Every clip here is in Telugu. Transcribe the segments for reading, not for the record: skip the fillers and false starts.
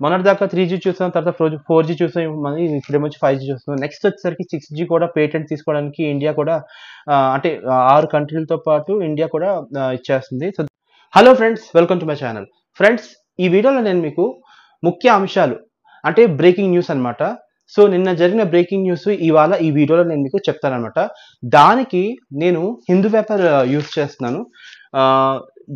మొన్నటిదాకా 3G చూసాం, తర్వాత 4G చూసాం, మళ్ళీ ఇప్పుడేమొచ్చి 5G చూస్తున్నాం. నెక్స్ట్ వచ్చేసరికి 6G కూడా పేటెంట్ తీసుకోవడానికి ఇండియా కూడా అంటే 6 కంట్రీలతో పాటు ఇండియా కూడా ఇచ్చేస్తుంది. So hello friends, welcome to my channel. Friends, ఈ వీడియోలో నేను మీకు ముఖ్య అంశాలు అంటే బ్రేకింగ్ న్యూస్ అనమాట. సో నిన్న జరిగిన బ్రేకింగ్ న్యూస్ ఇవాళ ఈ వీడియోలో నేను మీకు చెప్తానమాట. దానికి నేను హిందూ పేపర్ యూస్ చేస్తున్నాను.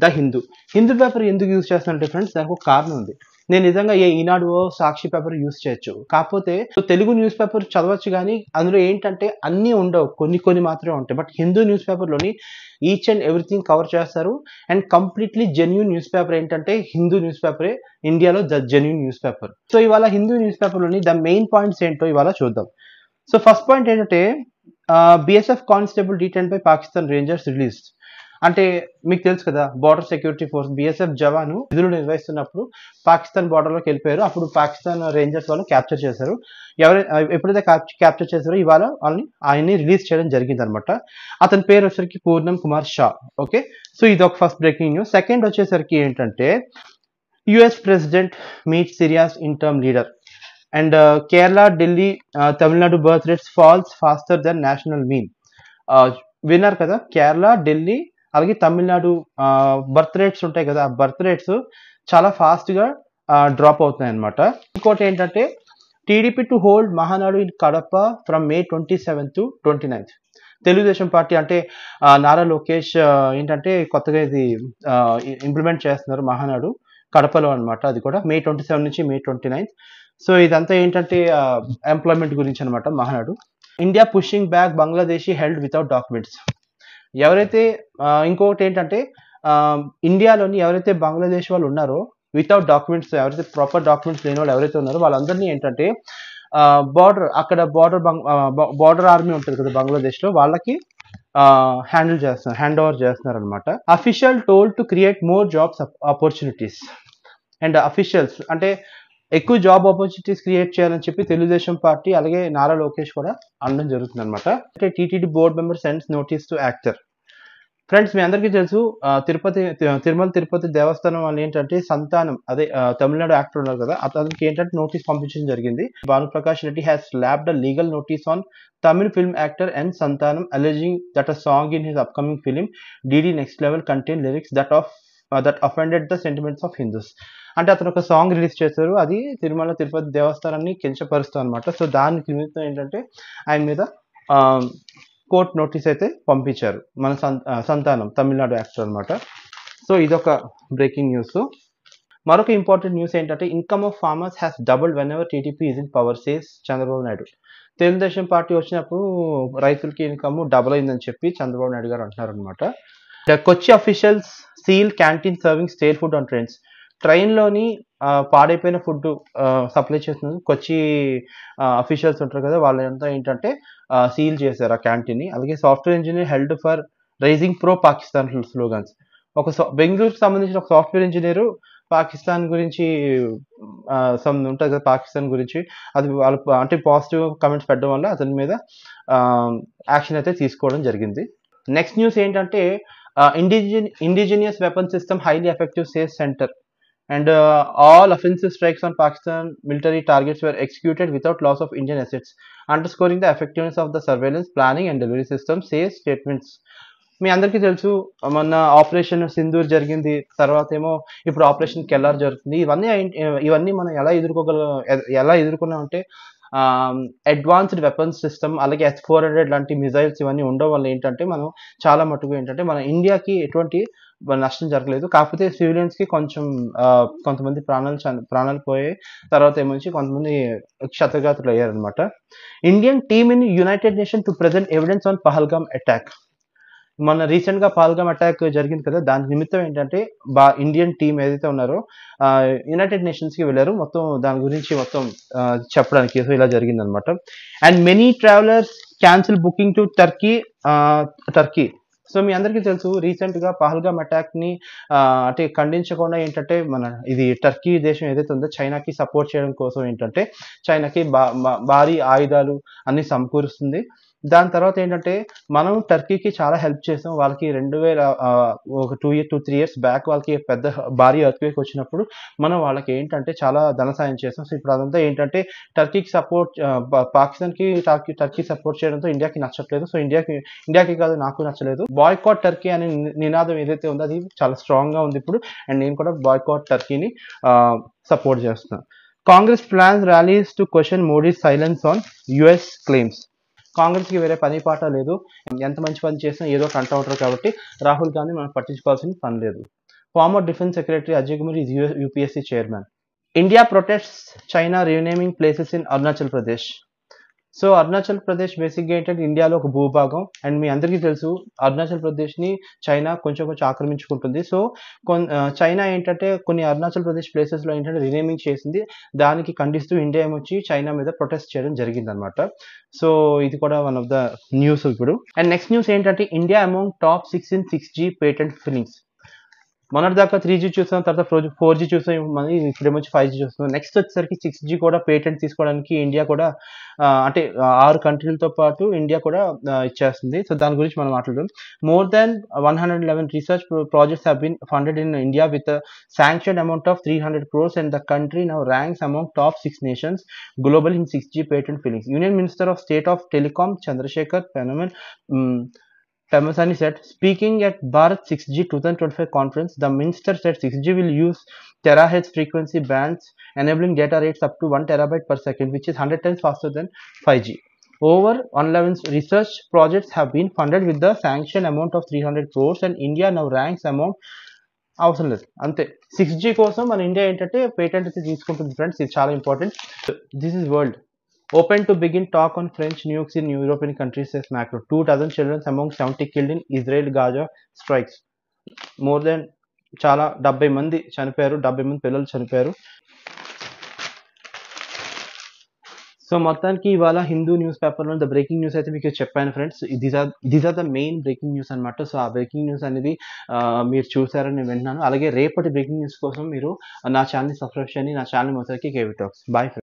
ద హిందూ పేపర్ ఎందుకు యూస్ చేస్తానంటే ఫ్రెండ్స్, దానికి ఒక కారణం ఉంది. నేను నిజంగా ఏ ఈనాడు సాక్షి పేపర్ యూస్ చేయొచ్చు, కాకపోతే తెలుగు న్యూస్ పేపర్ చదవచ్చు, కానీ అందులో ఏంటంటే అన్నీ ఉండవు, కొన్ని మాత్రమే ఉంటాయి. బట్ హిందూ న్యూస్ పేపర్లోని ఈచ్ అండ్ ఎవ్రీథింగ్ కవర్ చేస్తారు. And completely genuine news paper ఏంటంటే హిందూ న్యూస్ పేపరే ఇండియాలో the genuine news paper. So ఇవాళ హిందూ న్యూస్ పేపర్లోని ద మెయిన్ పాయింట్స్ ఏంటో ఇవాళ చూద్దాం. సో ఫస్ట్ పాయింట్ ఏంటంటే BSF constable detain by Pakistan rangers release. అంటే మీకు తెలుసు కదా, border security force BSF jawan విధులు నిర్వహిస్తున్నప్పుడు పాకిస్తాన్ బార్డర్లోకి వెళ్ళిపోయారు. అప్పుడు పాకిస్తాన్ రేంజర్స్ వాళ్ళు క్యాప్చర్ చేశారు. ఎప్పుడైతే క్యాప్చర్ చేశారో ఇవాళ ఆయన్ని రిలీజ్ చేయడం జరిగింది అనమాట. అతని పేరు వచ్చేసరికి పూర్ణం కుమార్ షా. ఓకే, సో ఇది ఒక ఫస్ట్ బ్రేకింగ్ న్యూస్. సెకండ్ వచ్చేసరికి ఏంటంటే US president meet Syria's interim leader. And Kerala, Delhi, Tamil Nadu birth rates falls faster than national mean. విన్నారు కదా, కేరళ, ఢిల్లీ అలాగే తమిళనాడు బర్త్ రేట్స్ ఉంటాయి కదా, ఆ బర్త్ రేట్స్ చాలా ఫాస్ట్గా డ్రాప్ అవుతున్నాయి అనమాట. ఇంకోటి ఏంటంటే TDP to hold Mahanadu in Kadapa from May 27 to 29. Telugu Desam party అంటే నారా లోకేష్ ఏంటంటే కొత్తగా ఇది ఇంప్లిమెంట్ చేస్తున్నారు మహానాడు కడపలో అనమాట. అది కూడా May 27 నుంచి May 29. సో ఇదంతా ఏంటంటే ఎంప్లాయ్మెంట్ గురించి అనమాట Mahanadu. India pushing back Bangladeshi held without documents. ఎవరైతే ఇంకొకటి ఏంటంటే ఇండియాలోని ఎవరైతే బంగ్లాదేశ్ వాళ్ళు ఉన్నారో వితౌట్ డాక్యుమెంట్స్, ఎవరైతే ప్రాపర్ డాక్యుమెంట్స్ లేని వాళ్ళు ఎవరైతే ఉన్నారో వాళ్ళందరినీ ఏంటంటే అక్కడ బార్డర్ ఆర్మీ ఉంటుంది కదా బంగ్లాదేశ్లో, వాళ్ళకి హ్యాండ్ ఓవర్ చేస్తున్నారు అనమాట. Official told to create more jobs opportunities. And officials అంటే ఎక్కువ జాబ్ ఆపర్చునిటీస్ క్రియేట్ చేయాలని చెప్పి తెలుగుదేశం పార్టీ అలాగే నారా లోకేష్ కూడా అనడం జరుగుతుంది అనమాట. అంటే TTD board member sends notice to actor. Friends, మీ అందరికీ తెలుసు తిరుమల తిరుపతి దేవస్థానం వాళ్ళు ఏంటంటే సంతానం అదే తమిళనాడు యాక్టర్ ఉన్నారు కదా, అతనికి ఏంటంటే నోటీస్ పంపించడం జరిగింది. Bhanuprakash Reddy has slapped a legal notice on Tamil film actor N Santhanam alleging that a song in his upcoming film DD Next Level contain lyrics that offended the sentiments of Hindus. అంటే అతను ఒక సాంగ్ రిలీజ్ చేశారు, అది తిరుమల తిరుపతి దేవస్థానాన్ని కించపరుస్తూ అనమాట. సో దానికి నిమిత్తం ఏంటంటే ఆయన మీద కోర్ట్ నోటీస్ అయితే పంపించారు మన సంతానం తమిళనాడు యాక్టర్ అనమాట. సో ఇదొక బ్రేకింగ్ న్యూస్. మరొక ఇంపార్టెంట్ న్యూస్ ఏంటంటే income of farmers has doubled when ever TDP is in power says Chandrababu Naidu. Telugu Desam party వచ్చినప్పుడు రైతులకి ఇన్కమ్ డబుల్ అయిందని చెప్పి చంద్రబాబు నాయుడు గారు అంటున్నారు అనమాట. Kochi officials seal canteen serving stale food on trains. ట్రైన్లోని పాడైపోయిన ఫుడ్ సప్లై చేస్తున్నారు కొచ్చి అఫీషియల్స్ ఉంటారు కదా, వాళ్ళంతా ఏంటంటే సీల్ చేశారు ఆ క్యాంటీన్ని. అలాగే software engineer held for raising pro Pakistan slogans. బెంగళూరుకి సంబంధించిన ఒక సాఫ్ట్వేర్ ఇంజనీరు పాకిస్తాన్ గురించి ఉంటుంది కదా, పాకిస్తాన్ గురించి అది వాళ్ళు అంటే పాజిటివ్ కమెంట్స్ పెట్టడం వల్ల అతని మీద యాక్షన్ అయితే తీసుకోవడం జరిగింది. నెక్స్ట్ న్యూస్ ఏంటంటే indigenous weapon system highly effective safe centre. And all offensive strikes on Pakistan military targets were executed without loss of Indian assets, underscoring the effectiveness of the surveillance, planning and delivery system, says statements. మీ అందరికీ తెలుసు మొన్న ఆపరేషన్ సింధూర్ జరిగింది, తర్వాత ఏమో ఇప్పుడు ఆపరేషన్ కెల్లార్ జరుగుతుంది. ఇవన్నీ మనం ఎలా ఎదుర్కొన్నామంటే అడ్వాన్స్డ్ వెపన్స్ సిస్టమ్ అలాగే S-400 లాంటి మిజైల్స్ ఇవన్నీ ఉండడం వల్ల ఏంటంటే మనం చాలా మటుకు ఏంటంటే మన ఇండియాకి ఎటువంటి నష్టం జరగలేదు. కాకపోతే సివిలియన్స్కి కొంతమంది ప్రాణాలు పోయాయి, తర్వాత ఏమొచ్చి కొంతమంది క్షతగాతులు అయ్యారనమాట. Indian team in united nation to present evidence on Pahalgam attack. మొన్న రీసెంట్గా పహల్గామ్ అటాక్ జరిగింది కదా, దాని నిమిత్తం ఏంటంటే ఇండియన్ టీం ఏదైతే ఉన్నారో యునైటెడ్ నేషన్స్కి వెళ్ళారు మొత్తం దాని గురించి మొత్తం చెప్పడానికి. సో ఇలా జరిగిందనమాట. And many travellers cancel booking to Turkey. So మీ అందరికీ తెలుసు రీసెంట్గా పహల్గామ్ అటాక్ని అంటే ఖండించకుండా ఏంటంటే ఇది టర్కీ దేశం ఏదైతే ఉందో చైనాకి సపోర్ట్ చేయడం కోసం ఏంటంటే చైనాకి భారీ ఆయుధాలు అన్ని సమకూరుస్తుంది. దాని తర్వాత ఏంటంటే మనం టర్కీకి చాలా హెల్ప్ చేసాం. వాళ్ళకి 2000 ఒక 2-3 ఇయర్స్ బ్యాక్ వాళ్ళకి పెద్ద భారీ ఎర్త్‌క్వేక్ వచ్చినప్పుడు మనం వాళ్ళకి ఏంటంటే చాలా ధన సాయం చేసాం. సో, ఇప్పుడు అదంతా ఏంటంటే టర్కీకి సపోర్ట్ పాకిస్తాన్‌కి టర్కీ సపోర్ట్ చేయడంతో ఇండియాకి నచ్చట్లేదు. సో, ఇండియాకి కాదు నాకు నచ్చలేదు. బాయ్‌కాట్ టర్కీ అనే నినాదం ఏదైతే ఉందో అది చాలా స్ట్రాంగ్‌గా ఉంది ఇప్పుడు. అండ్ నేను కూడా బాయ్‌కాట్ టర్కీని సపోర్ట్ చేస్తున్నాను. Congress plans rallies to question Modi's silence on US claims. కాంగ్రెస్‌కి వేరే పని పాట లేదు. ఎంత మంచి పని చేసినా ఏదో ఒకటి అంటా ఉంటారు కాబట్టి రాహుల్ గాంధీ మనం పట్టించుకోవాల్సిన పని లేదు. Former defence secretary Ajay Kumar is UPSC chairman. India protests China renaming places in Arunachal Pradesh. So, Arunachal Pradesh బేసిక్‌గా ఏంటంటే ఇండియాలో ఒక భూభాగం. అండ్ మీ అందరికీ తెలుసు అరుణాచల్ ప్రదేశ్‌ని చైనా కొంచెం ఆక్రమించుకుంటుంది. సో, చైనా ఏంటంటే కొన్ని అరుణాచల్ ప్రదేశ్ ప్లేసెస్‌లో ఏంటంటే రీనేమింగ్ చేసింది. దానికి ఖండిస్తూ ఇండియా ఏమొచ్చి చైనా మీద ప్రొటెస్ట్ చేయడం జరిగిందనమాట. సో, ఇది కూడా వన్ ఆఫ్ ద న్యూస్ ఇప్పుడు. అండ్ నెక్స్ట్ న్యూస్ ఏంటంటే India among top 6 in 6G patent filings. మొన్నటిదాకా 3G చూసాం. తర్వాత 4G చూసాం. మళ్ళీ ఇప్పుడేమో 5G చూస్తున్నాం. నెక్స్ట్ వచ్చేసరికి 6G కూడా పేటెంట్ తీసుకోవడానికి ఇండియా కూడా అంటే 6 కంట్రీలతో పాటు ఇండియా కూడా ఇచ్చేస్తుంది. సో, దాని గురించి మనం మాట్లాడదాం. More than 111 research projects have been funded in India with sanctioned amount of 300 crores and the country now ranks among top 6 nations globally in 6G patent fillings. Union Minister of State of Telecom Chandrasekhar Pemasani said, speaking at Bharat 6G 2025 conference, the minister said 6G will use terahertz frequency bands, enabling data rates up to 1 terabyte per second, which is 100 times faster than 5G. Over 11 research projects have been funded with the sanctioned amount of 300 crores, and India now ranks among అవసరం లేదు అంతే. 6G కోసం మన ఇండియా ఏంటంటే పేటెంట్ అయితే తీసుకుంటుంది ఫ్రెండ్స్. ఇది చాలా important. This is world open to begin talk on French nukes in European countries, says Macron. 2 dozen children among 70 killed in Israel-Gaza strikes. More than చాలా 70 మంది చనిపోయారు. 70 మంది పిల్లలు చనిపోయారు. సో, మొత్తానికి ఇవాళ హిందూ న్యూస్ పేపర్లో ద బ్రేకింగ్ న్యూస్ అయితే మీకు చెప్పాను friends. These are the main breaking news అనమాట. సో, ఆ బ్రేకింగ్ న్యూస్ అనేది మీరు చూసారని నేను వింటున్నాను. అలాగే రేపటి బ్రేకింగ్ న్యూస్ కోసం మీరు నా ఛానల్ని సబ్స్క్రైబ్ చేయండి. నా ఛానల్ మొత్తానికి కేవీ టాక్స్. Bye friends.